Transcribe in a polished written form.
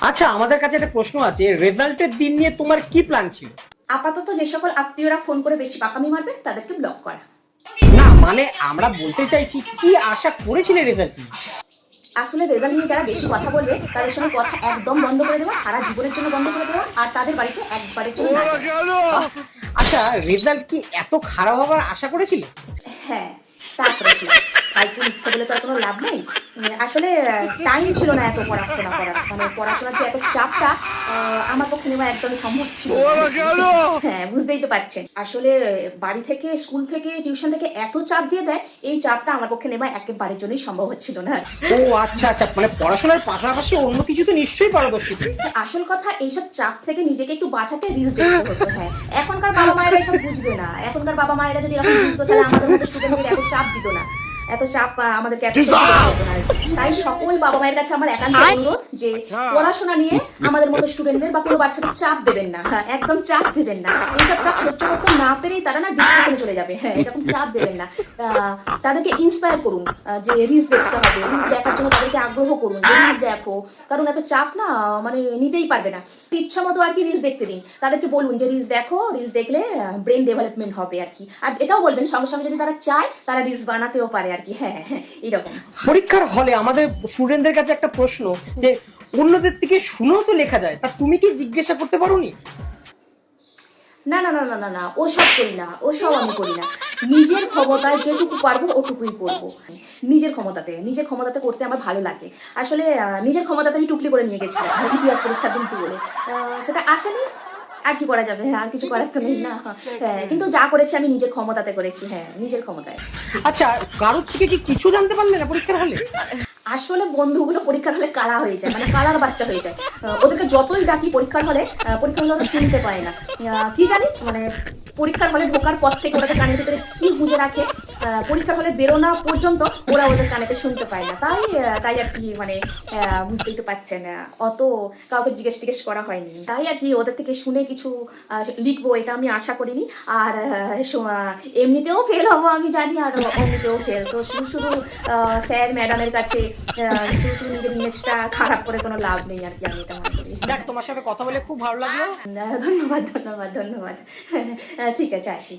আচ্ছা, আমাদের কাছে একটা প্রশ্ন আছে, রেজাল্টের দিন নিয়ে তোমার কি প্ল্যান ছিল? আপাতত যে সকল আত্মীয়রা ফোন করে বেশি পাকামি মারবে তাদেরকে ব্লক করা। না মানে আমরা বলতে চাইছি কি আশা করেছিলে রেজাল্ট নিয়ে? আসলে রেজাল্ট নিয়ে যারা বেশি কথা বলবে তাদের সঙ্গে কথা একদম বন্ধ করে দেওয়া, সারা জীবনের জন্য বন্ধ করে দেওয়া, আর তাদের বাড়িতে একবারের জন্য না যাওয়া। আচ্ছা, রেজাল্ট কি এত খারাপ হওয়ার আশা করেছিলে? হ্যাঁ, তা করেছিলাম। ফালতু মিথ্যে বলে তো আর কোনো লাভ নেই। আসলে টাইম ছিল না এত পড়াশোনা করার, মানে পড়াশোনার যে এত চাপটা আমার পক্ষে নেওয়া একদমই সম্ভব ছিল না। হ্যাঁ, বুঝতেই তো পারছেন। আসলে বাড়ি থেকে, স্কুল থেকে, টিউশন থেকে এত চাপ দিয়ে দেয়, এই চাপটা আমার পক্ষে নেওয়া একেবারের জন্যই সম্ভব হচ্ছিল না। ও আচ্ছা আচ্ছা, মানে পড়াশোনার পাশাপাশি অন্য কিছু তো নিশ্চয়ই পারদর্শী তুমি। আসল কথা, এইসব চাপ থেকে নিজেকে একটু বাঁচাতে রিস্ক দেখতে হতো। হ্যাঁ, এখনকার বাবা মায়েরা এসব বুঝবে না। এখনকার বাবা মায়েরা যদি এরকম বুঝতো তাহলে আমাদের মতো স্টুডেন্টদের এত চাপ দিত না, এত চাপ আমাদেরকে এত হতো না। তাই সকল বাবা মায়ের কাছে আমার একান্ত অনুরোধ যে পড়াশোনা নিয়ে আমাদের মতো স্টুডেন্টদের বা কোনো বাচ্চাদের চাপ দেবেন না। হ্যাঁ, একদম চাপ দেবেন না। এইসব চাপ সহ্য করতে না পেরেই তারা না ডিপ্রেশনে চলে যাবে। হ্যাঁ, এরকম চাপ দেবেন না। তাদেরকে ইন্সপায়ার করুন যে রিলস দেখতে হবে, রিলস দেখার জন্য তাদেরকে আগ্রহ করুন যে রিলস দেখো, কারণ এত চাপ না মানে নিতেই পারবে না। ইচ্ছা মতো আর কি রিলস দেখতে দিন, তাদেরকে বলুন যে রিলস দেখো, রিলস দেখলে ব্রেন ডেভেলপমেন্ট হবে আর কি। আর এটাও বলবেন সঙ্গে সঙ্গে যদি তারা চায় তারা রিলস বানাতেও পারে আর কি। হ্যাঁ হ্যাঁ, এইরকম। পরীক্ষার হলে আমাদের স্টুডেন্টদের কাছে একটা প্রশ্ন যে অন্যদের থেকে শুনেও তো লেখা যায়, তা তুমি কি জিজ্ঞাসা করতে পারোনি? না না না না না না, ওসব করি না, ওসব আমি করি না। নিজের ক্ষমতায় যেটুকু পারবো ওটুকুই করবো। নিজের ক্ষমতাতে করতে আমার ভালো লাগে। আসলে নিজের ক্ষমতাতে আমি টুকলি করে নিয়ে গেছিলাম ইতিহাস পরীক্ষার দিন বলে, সেটা আসেনি। আর কি করা যাবে, আর কিছু করার তো নেই না। হ্যাঁ, কিন্তু যা করেছি আমি নিজের ক্ষমতাতে করেছি। হ্যাঁ, নিজের ক্ষমতায়। আচ্ছা, কারোর থেকে কি কিছু জানতে পারলে না পরীক্ষার হলে? আসলে বন্ধুগুলো পরীক্ষার হলে কালা হয়ে যায়, মানে কালার বাচ্চা হয়ে যায়। ওদেরকে যতই ডাকি পরীক্ষার হলে, পরীক্ষার হলে ওরা শুনতে পায় না। কি জানি, মানে পরীক্ষার হলে ঢোকার পর থেকে ওরা কানের ভিতরে কি গুঁজে রাখে, পরীক্ষার হলে বেরোনা পর্যন্ত ওরা ওদের কানেতে শুনতে পায় না। তাই আর কি, মানে বুঝতেই তো পারছেন, অত কাউকে জিজ্ঞেস করা হয়নি। তাই আর কি ওদের থেকে শুনে কিছু লিখবো এটা আমি আশা করিনি। আর এমনিতেও ফেল হবো আমি জানি, আর অমনিতেও ফেল। তো শুধু শুধু স্যার ম্যাডামের কাছে শুধু শুধু নিজের ইমেজটা খারাপ করে কোনো লাভ নেই আর কি, আমি এটা মনে করি। দেখ, তোমার সাথে কথা বলে খুব ভালো লাগলো। ধন্যবাদ ধন্যবাদ ধন্যবাদ। ঠিক আছে, আসি।